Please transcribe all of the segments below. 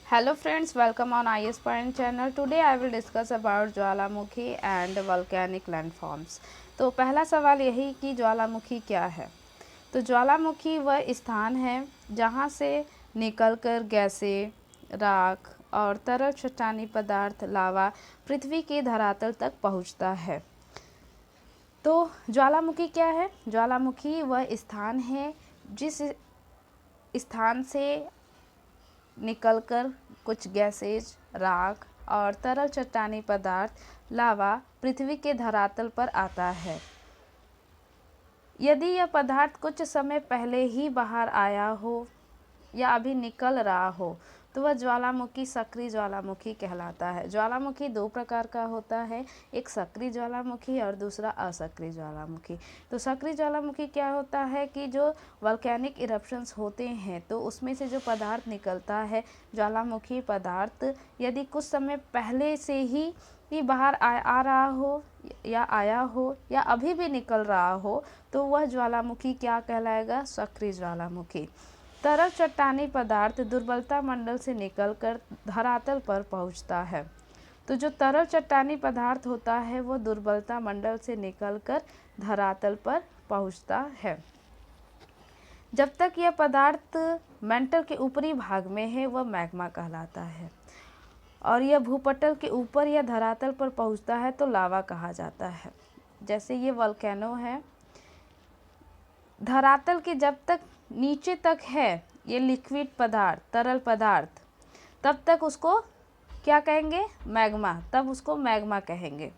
Hello friends, welcome on IS Point channel. Today I will discuss about Jwalamukhi and volcanic landforms. तो पहला सवाल यही कि ज्वालामुखी क्या है। तो ज्वालामुखी वह स्थान है जहाँ से निकलकर गैसें, राख और तरल चट्टानी पदार्थ लावा पृथ्वी के धरातल तक पहुँचता है। तो ज्वालामुखी क्या है? ज्वालामुखी वह स्थान है जिस स्थान से निकलकर कुछ गैसेज, राख और तरल चट्टानी पदार्थ लावा पृथ्वी के धरातल पर आता है। यदि यह पदार्थ कुछ समय पहले ही बाहर आया हो या अभी निकल रहा हो तो वह ज्वालामुखी सक्रिय ज्वालामुखी कहलाता है। ज्वालामुखी दो प्रकार का होता है, एक सक्रिय ज्वालामुखी और दूसरा असक्रिय ज्वालामुखी। तो सक्रिय ज्वालामुखी क्या होता है कि जो वॉल्केनिक इरप्शंस होते हैं तो उसमें से जो पदार्थ निकलता है ज्वालामुखी पदार्थ यदि कुछ समय पहले से ही बाहर आ रहा हो या आया हो या अभी भी निकल रहा हो तो वह ज्वालामुखी क्या कहलाएगा? सक्रिय ज्वालामुखी। तरल चट्टानी पदार्थ दुर्बलता मंडल से निकलकर धरातल पर पहुंचता है। तो जो तरल चट्टानी पदार्थ होता है वो दुर्बलता मंडल से निकलकर धरातल पर पहुंचता है। जब तक यह पदार्थ मेंटल के ऊपरी भाग में है वह मैग्मा कहलाता है और यह भूपटल के ऊपर या धरातल पर पहुंचता है तो लावा कहा जाता है। जैसे ये वोल्केनो है, धरातल के जब तक नीचे तक है ये लिक्विड पदार्थ, तरल पदार्थ, तब तक उसको क्या कहेंगे? मैग्मा। तब उसको मैग्मा कहेंगे।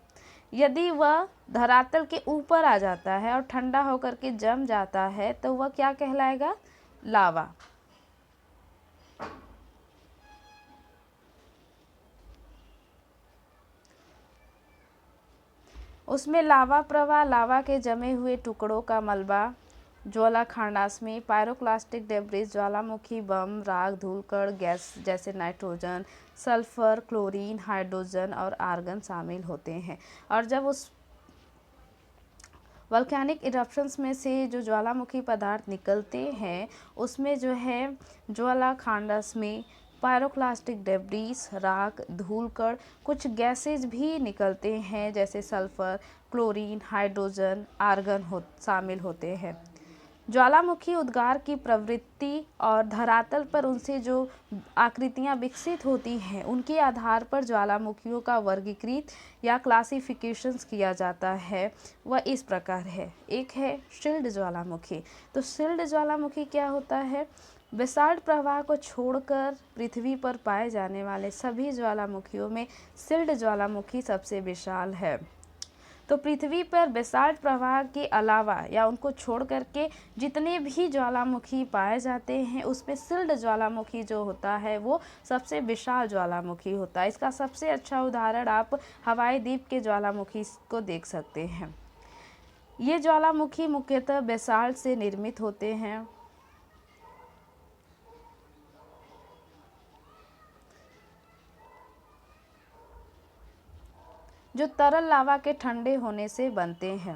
यदि वह धरातल के ऊपर आ जाता है और ठंडा होकर के जम जाता है तो वह क्या कहलाएगा? लावा। उसमें लावा प्रवाह, लावा के जमे हुए टुकड़ों का मलबा, ज्वाला खांडास्मी, पायरोक्लास्टिक डेब्रिस, ज्वालामुखी बम, राख, धूलकण, गैस जैसे नाइट्रोजन, सल्फर, क्लोरीन, हाइड्रोजन और आर्गन शामिल होते हैं। और जब उस वॉल्केनिक इरप्शंस में से जो ज्वालामुखी पदार्थ निकलते हैं उसमें जो है ज्वाला खांडास्मी, पायरोक्लास्टिक डेब्रिस, राख, धूलकण, कुछ गैसेज भी निकलते हैं जैसे सल्फर, क्लोरीन, हाइड्रोजन, आर्गन शामिल होते हैं। ज्वालामुखी उद्गार की प्रवृत्ति और धरातल पर उनसे जो आकृतियां विकसित होती हैं उनके आधार पर ज्वालामुखियों का वर्गीकृत या क्लासिफिकेशंस किया जाता है। वह इस प्रकार है। एक है शील्ड ज्वालामुखी। तो शील्ड ज्वालामुखी क्या होता है? बेसाल्ट प्रवाह को छोड़कर पृथ्वी पर पाए जाने वाले सभी ज्वालामुखियों में शील्ड ज्वालामुखी सबसे विशाल है। तो पृथ्वी पर बेसाल्ट प्रवाह के अलावा या उनको छोड़ करके जितने भी ज्वालामुखी पाए जाते हैं उसमें शील्ड ज्वालामुखी जो होता है वो सबसे विशाल ज्वालामुखी होता है। इसका सबसे अच्छा उदाहरण आप हवाई द्वीप के ज्वालामुखी को देख सकते हैं। ये ज्वालामुखी मुख्यतः बेसाल्ट से निर्मित होते हैं। जो तरल लावा के ठंडे होने से बनते हैं।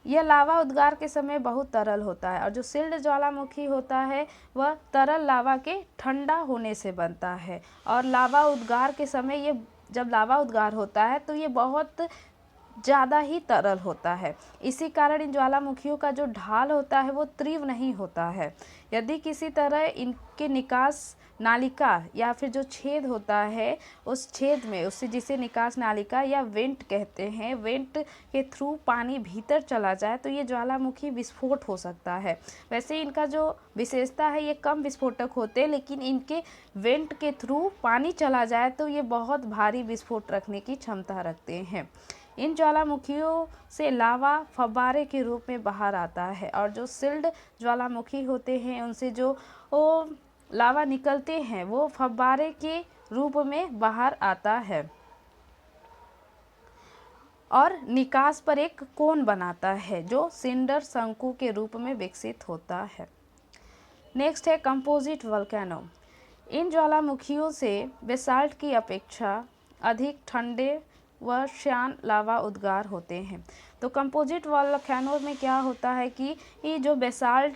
यह लावा उद्गार के समय बहुत तरल होता है और जो शील्ड ज्वालामुखी होता है वह तरल लावा के ठंडा होने से बनता है। और लावा उद्गार के समय ये जब लावा उद्गार होता है तो ये बहुत ज़्यादा ही तरल होता है। इसी कारण इन ज्वालामुखियों का जो ढाल होता है वो तीव्र नहीं होता है। यदि किसी तरह इनके निकास नालिका या फिर जो छेद होता है उस छेद में उससे जिसे निकास नालिका या वेंट कहते हैं, वेंट के थ्रू पानी भीतर चला जाए तो ये ज्वालामुखी विस्फोट हो सकता है। वैसे इनका जो विशेषता है ये कम विस्फोटक होते हैं लेकिन इनके वेंट के थ्रू पानी चला जाए तो ये बहुत भारी विस्फोट रखने की क्षमता रखते हैं। इन ज्वालामुखियों से लावा फव्वारे के रूप में बाहर आता है और जो शील्ड ज्वालामुखी होते हैं उनसे जो लावा निकलते हैं वो फव्वारे के रूप में बाहर आता है और निकास पर एक कोन बनाता है जो सिंडर शंकु के रूप में विकसित होता है। नेक्स्ट है कंपोजिट वोल्केनो। इन ज्वालामुखियों से बेसाल्ट की अपेक्षा अधिक ठंडे व श्यान लावा उद्गार होते हैं। तो कंपोजिट वोल्केनो में क्या होता है कि ये जो बेसाल्ट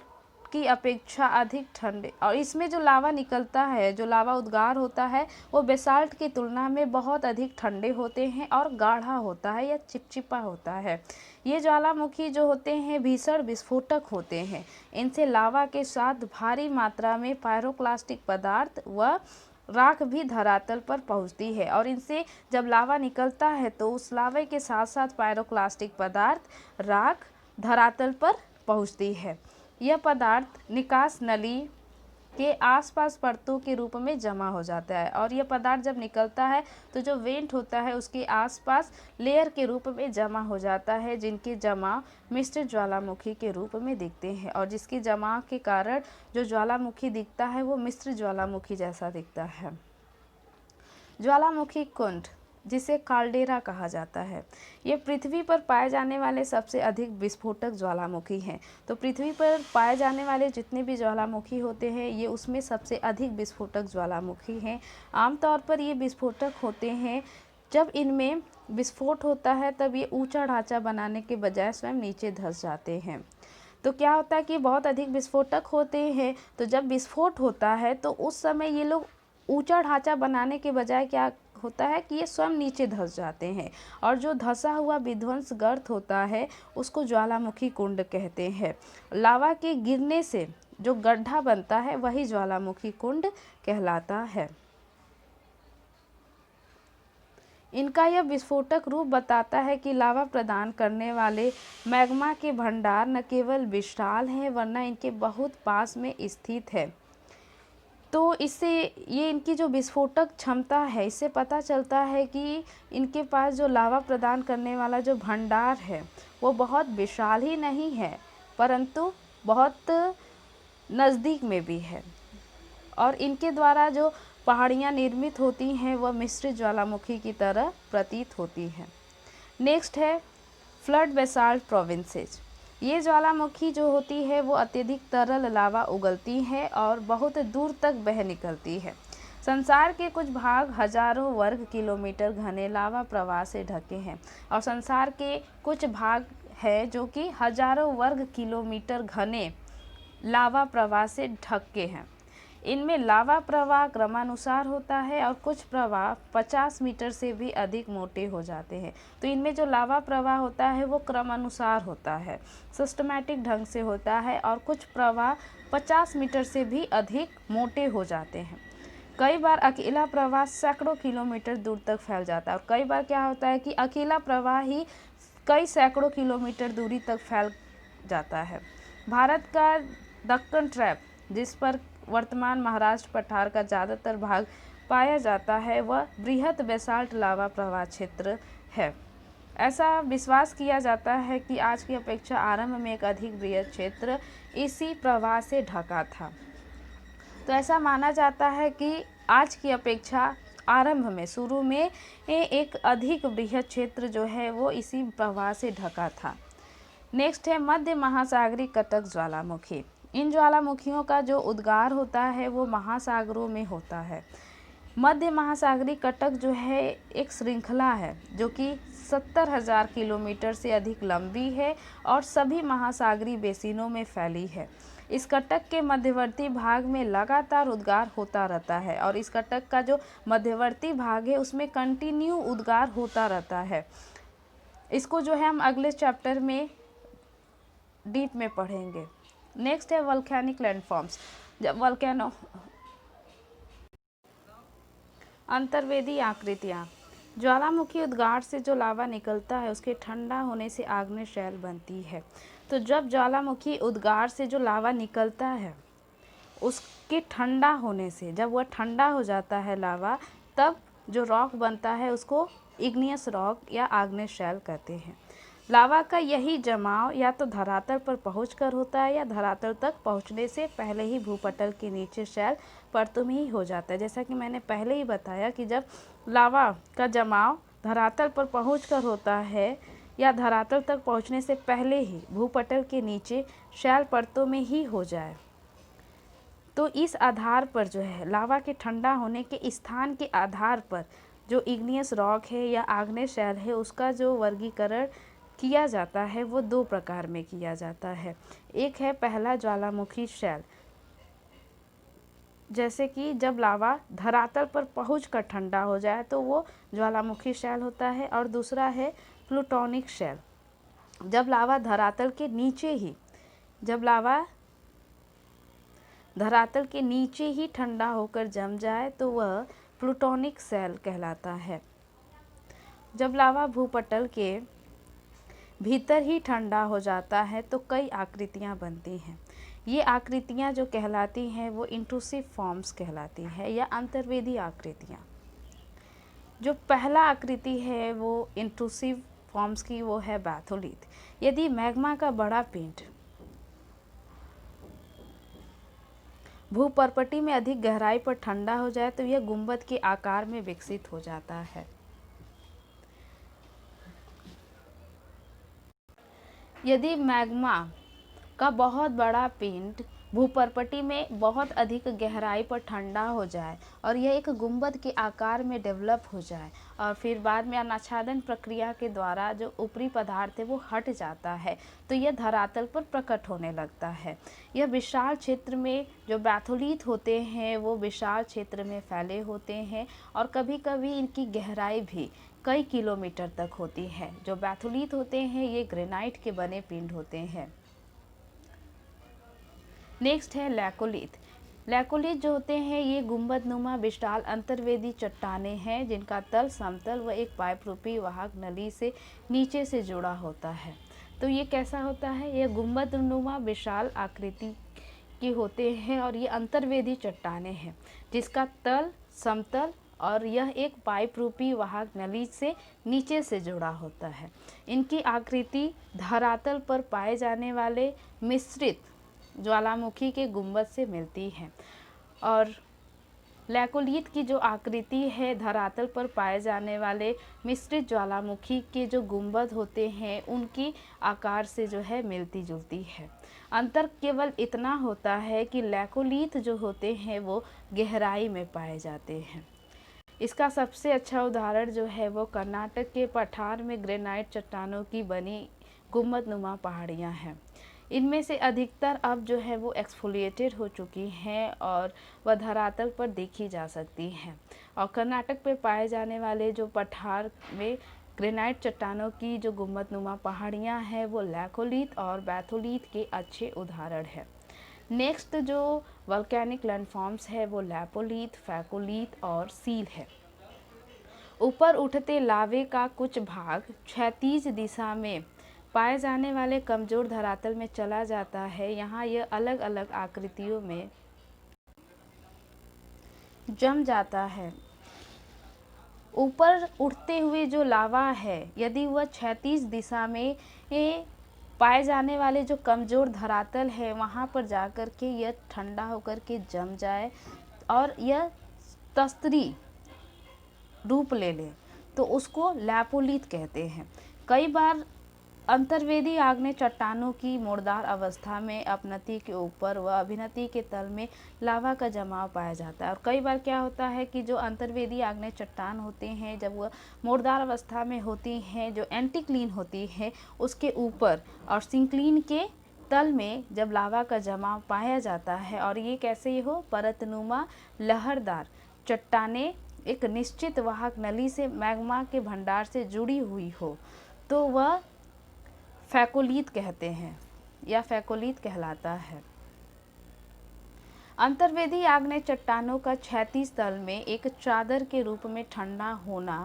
की अपेक्षा अधिक ठंडे, और इसमें जो लावा निकलता है, जो लावा उद्गार होता है, वो बेसाल्ट की तुलना में बहुत अधिक ठंडे होते हैं और गाढ़ा होता है या चिपचिपा होता है। ये ज्वालामुखी जो होते हैं भीषण विस्फोटक होते हैं। इनसे लावा के साथ भारी मात्रा में पायरोक्लास्टिक पदार्थ व राख भी धरातल पर पहुंचती है, और इनसे जब लावा निकलता है तो उस लावे के साथ साथ पायरोक्लास्टिक पदार्थ, राख धरातल पर पहुंचती है। यह पदार्थ निकास नली के आसपास परतों के रूप में जमा हो जाता है, और यह पदार्थ जब निकलता है तो जो वेंट होता है उसके आसपास लेयर के रूप में जमा हो जाता है, जिनके जमा मिश्रित ज्वालामुखी के रूप में दिखते हैं, और जिसकी जमा के कारण जो ज्वालामुखी दिखता है वो मिश्रित ज्वालामुखी जैसा दिखता है। ज्वालामुखी कुंड, जिसे काल्डेरा कहा जाता है, ये पृथ्वी पर पाए जाने वाले सबसे अधिक विस्फोटक ज्वालामुखी हैं। तो पृथ्वी पर पाए जाने वाले जितने भी ज्वालामुखी होते हैं ये उसमें सबसे अधिक विस्फोटक ज्वालामुखी हैं। आमतौर पर ये विस्फोटक होते हैं, जब इनमें विस्फोट होता है तब ये ऊंचा ढांचा बनाने के बजाय स्वयं नीचे धंस जाते हैं। तो क्या होता है कि बहुत अधिक विस्फोटक होते हैं, तो जब विस्फोट होता है तो उस समय ये लोग ऊंचा ढांचा बनाने के बजाय क्या होता है कि ये स्वयं नीचे धंस जाते हैं, और जो धंसा हुआ विध्वंस गर्त होता है उसको ज्वालामुखी कुंड कहते हैं। लावा के गिरने से जो गड्ढा बनता है वही ज्वालामुखी कुंड कहलाता है। इनका यह विस्फोटक रूप बताता है कि लावा प्रदान करने वाले मैग्मा के भंडार न केवल विशाल हैं वरना इनके बहुत पास में स्थित है। तो इससे ये इनकी जो विस्फोटक क्षमता है, इससे पता चलता है कि इनके पास जो लावा प्रदान करने वाला जो भंडार है वो बहुत विशाल ही नहीं है परंतु बहुत नज़दीक में भी है, और इनके द्वारा जो पहाड़ियाँ निर्मित होती हैं वह मिश्रित ज्वालामुखी की तरह प्रतीत होती हैं। नेक्स्ट है फ्लड बेसाल्ट प्रोविंसेस। ये ज्वालामुखी जो होती है वो अत्यधिक तरल लावा उगलती है और बहुत दूर तक बह निकलती है। संसार के कुछ भाग हजारों वर्ग किलोमीटर घने लावा प्रवाह से ढके हैं, और संसार के कुछ भाग है जो कि हजारों वर्ग किलोमीटर घने लावा प्रवाह से ढके हैं। इनमें लावा प्रवाह क्रमानुसार होता है और कुछ प्रवाह 50 मीटर से भी अधिक मोटे हो जाते हैं। तो इनमें जो लावा प्रवाह होता है वो क्रमानुसार होता है, सिस्टमैटिक ढंग से होता है, और कुछ प्रवाह 50 मीटर से भी अधिक मोटे हो जाते हैं। कई बार अकेला प्रवाह सैकड़ों किलोमीटर दूर तक फैल जाता है, और कई बार क्या होता है कि अकेला प्रवाह ही कई सैकड़ों किलोमीटर दूरी तक फैल जाता है। भारत का दक्कन ट्रैप, जिस पर वर्तमान महाराष्ट्र पठार का ज़्यादातर भाग पाया जाता है, वह बृहद बेसाल्ट लावा प्रवाह क्षेत्र है। ऐसा विश्वास किया जाता है कि आज की अपेक्षा आरंभ में एक अधिक बृहद क्षेत्र इसी प्रवाह से ढका था। तो ऐसा माना जाता है कि आज की अपेक्षा आरंभ में, शुरू में एक अधिक बृहद क्षेत्र जो है वो इसी प्रवाह से ढका था। नेक्स्ट है मध्य महासागरीय कटक ज्वालामुखी। इन ज्वालामुखियों का जो उद्गार होता है वो महासागरों में होता है। मध्य महासागरीय कटक जो है एक श्रृंखला है जो कि 70,000 किलोमीटर से अधिक लंबी है और सभी महासागरीय बेसिनों में फैली है। इस कटक के मध्यवर्ती भाग में लगातार उद्गार होता रहता है, और इस कटक का जो मध्यवर्ती भाग है उसमें कंटिन्यू उद्गार होता रहता है। इसको जो है हम अगले चैप्टर में डीप में पढ़ेंगे। नेक्स्ट है वल्केनिक लैंडफॉर्म्स। जब वल्केनो अंतर्वेदी आकृतियाँ। ज्वालामुखी उद्गार से जो लावा निकलता है उसके ठंडा होने से आग्नेय शैल बनती है। तो जब ज्वालामुखी उद्गार से जो लावा निकलता है उसके ठंडा होने से, जब वह ठंडा हो जाता है लावा, तब जो रॉक बनता है उसको इग्नियस रॉक या आग्नेय शैल कहते हैं। लावा का यही जमाव या तो धरातल पर पहुंचकर होता है या धरातल तक पहुंचने से पहले ही भूपटल के नीचे शैल परतों में ही हो जाता है। जैसा कि मैंने पहले ही बताया कि जब लावा का जमाव धरातल पर पहुंचकर होता है या धरातल तक पहुंचने से पहले ही भूपटल के नीचे शैल परतों में ही हो जाए, तो इस आधार पर जो है लावा के ठंडा होने के स्थान के आधार पर जो इग्नियस रॉक है या आग्नेय शैल है उसका जो वर्गीकरण किया जाता है वो दो प्रकार में किया जाता है। एक है पहला ज्वालामुखी शैल, जैसे कि जब लावा धरातल पर पहुंचकर ठंडा हो जाए तो वो ज्वालामुखी शैल होता है। और दूसरा है प्लूटोनिक शैल, जब लावा धरातल के नीचे ही ठंडा होकर जम जाए तो वह प्लूटोनिक शैल कहलाता है। जब लावा भूपटल के भीतर ही ठंडा हो जाता है तो कई आकृतियाँ बनती हैं। ये आकृतियाँ जो कहलाती हैं वो इंट्रूसिव फॉर्म्स कहलाती है या अंतर्वेदी आकृतियाँ। जो पहला आकृति है वो इंट्रूसिव फॉर्म्स की वो है बैथोलिथ। यदि मैग्मा का बड़ा पिंड भूपर्पटी में अधिक गहराई पर ठंडा हो जाए तो यह गुंबद के आकार में विकसित हो जाता है। यदि मैग्मा का बहुत बड़ा पिंड भूपर्पटी में बहुत अधिक गहराई पर ठंडा हो जाए और यह एक गुंबद के आकार में डेवलप हो जाए और फिर बाद में अनाच्छादन प्रक्रिया के द्वारा जो ऊपरी पदार्थ है वो हट जाता है तो यह धरातल पर प्रकट होने लगता है। यह विशाल क्षेत्र में जो बैथोलिथ होते हैं वो विशाल क्षेत्र में फैले होते हैं और कभी कभी इनकी गहराई भी कई किलोमीटर तक होती है। जो बैथोलिथ होते हैं ये ग्रेनाइट के बने पिंड होते हैं। नेक्स्ट है लैकोलिथ। लैकोलिथ जो होते हैं ये गुंबदनुमा विशाल अंतर्वेदी चट्टानें हैं जिनका तल समतल व एक पाइप रूपी वाहक नली से नीचे से जुड़ा होता है। तो ये कैसा होता है, यह गुंबदनुमा विशाल आकृति के होते हैं और ये अंतर्वेदी चट्टानें हैं जिसका तल समतल और यह एक पाइप रूपी वाहक नली से नीचे से जुड़ा होता है। इनकी आकृति धरातल पर पाए जाने वाले मिश्रित ज्वालामुखी के गुंबद से मिलती है। और लैकोलिथ की जो आकृति है धरातल पर पाए जाने वाले मिश्रित ज्वालामुखी के जो गुंबद होते हैं उनकी आकार से जो है मिलती जुलती है। अंतर केवल इतना होता है कि लैकोलिथ जो होते हैं वो गहराई में पाए जाते हैं। इसका सबसे अच्छा उदाहरण जो है वो कर्नाटक के पठार में ग्रेनाइट चट्टानों की बनी गुंबदनुमा पहाड़ियाँ हैं। इनमें से अधिकतर अब जो है वो एक्सफोलिएटेड हो चुकी हैं और वह धरातल पर देखी जा सकती हैं। और कर्नाटक में पाए जाने वाले जो पठार में ग्रेनाइट चट्टानों की जो गुंबदनुमा पहाड़ियाँ हैं वो लैकोलिथ और बैथोलिथ के अच्छे उदाहरण हैं। नेक्स्ट जो वोल्केनिक लैंडफॉर्म्स है वो लैपोलिथ, फैकोलिथ और सील है। ऊपर उठते लावे का कुछ भाग क्षैतिज दिशा में पाए जाने वाले कमजोर धरातल में चला जाता है। यहाँ यह अलग अलग आकृतियों में जम जाता है। ऊपर उठते हुए जो लावा है यदि वह क्षैतिज दिशा में पाए जाने वाले जो कमजोर धरातल है वहाँ पर जाकर के यह ठंडा होकर के जम जाए और यह तस्तरी रूप ले ले तो उसको लैपोलिथ कहते हैं। कई बार अंतर्वेदी आग्नेय चट्टानों की मुर्दार अवस्था में अपनति के ऊपर व अभिनति के तल में लावा का जमाव पाया जाता है। और कई बार क्या होता है कि जो अंतर्वेदी आग्नेय चट्टान होते हैं जब वह मुर्दार अवस्था में होती हैं जो एंटीक्लीन होती है उसके ऊपर और सिंक्लीन के तल में जब लावा का जमाव पाया जाता है और ये कैसे हो परतनुमा लहरदार चट्टानें एक निश्चित वाहक नली से मैग्मा के भंडार से जुड़ी हुई हो तो वह फैकोलिथ कहते हैं या फैकोलिथ कहलाता है। अंतर्वेदी आग्नेय चट्टानों का क्षैतिज तल में एक चादर के रूप में ठंडा होना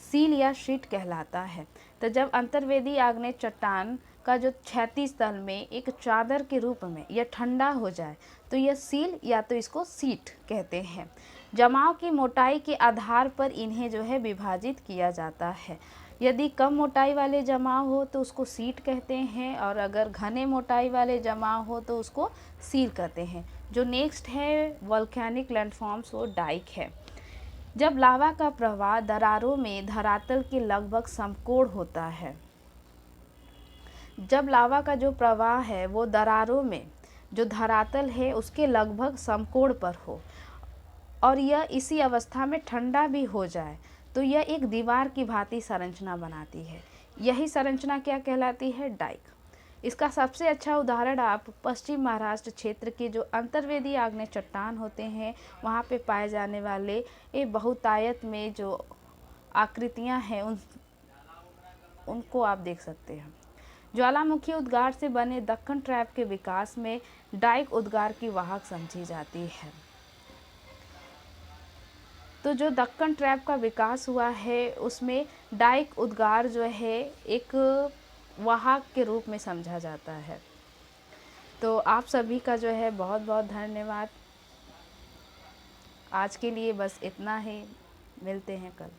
सील या शीट कहलाता है। तो जब अंतर्वेदी आग्नेय चट्टान का जो क्षैतिज तल में एक चादर के रूप में यह ठंडा हो जाए तो यह सील या तो इसको सीट कहते हैं। जमाव की मोटाई के आधार पर इन्हें जो है विभाजित किया जाता है। यदि कम मोटाई वाले जमाव हो तो उसको सीट कहते हैं और अगर घने मोटाई वाले जमाव हो तो उसको सील कहते हैं। जो नेक्स्ट है वोल्केनिक लैंडफॉर्म्स वो डाइक है। जब लावा का प्रवाह दरारों में धरातल के लगभग समकोण होता है, जब लावा का जो प्रवाह है वो दरारों में जो धरातल है उसके लगभग समकोण पर हो और यह इसी अवस्था में ठंडा भी हो जाए तो यह एक दीवार की भांति संरचना बनाती है। यही संरचना क्या कहलाती है? डाइक। इसका सबसे अच्छा उदाहरण आप पश्चिम महाराष्ट्र क्षेत्र के जो अंतर्वेदी आग्नेय चट्टान होते हैं वहाँ पे पाए जाने वाले ये बहुतायत में जो आकृतियाँ हैं उनको आप देख सकते हैं। ज्वालामुखी उद्गार से बने दक्कन ट्रैप के विकास में डाइक उद्गार की वाहक समझी जाती है। तो जो दक्कन ट्रैप का विकास हुआ है उसमें डाइक उद्गार जो है एक वाहक के रूप में समझा जाता है। तो आप सभी का जो है बहुत बहुत धन्यवाद। आज के लिए बस इतना ही, मिलते हैं कल।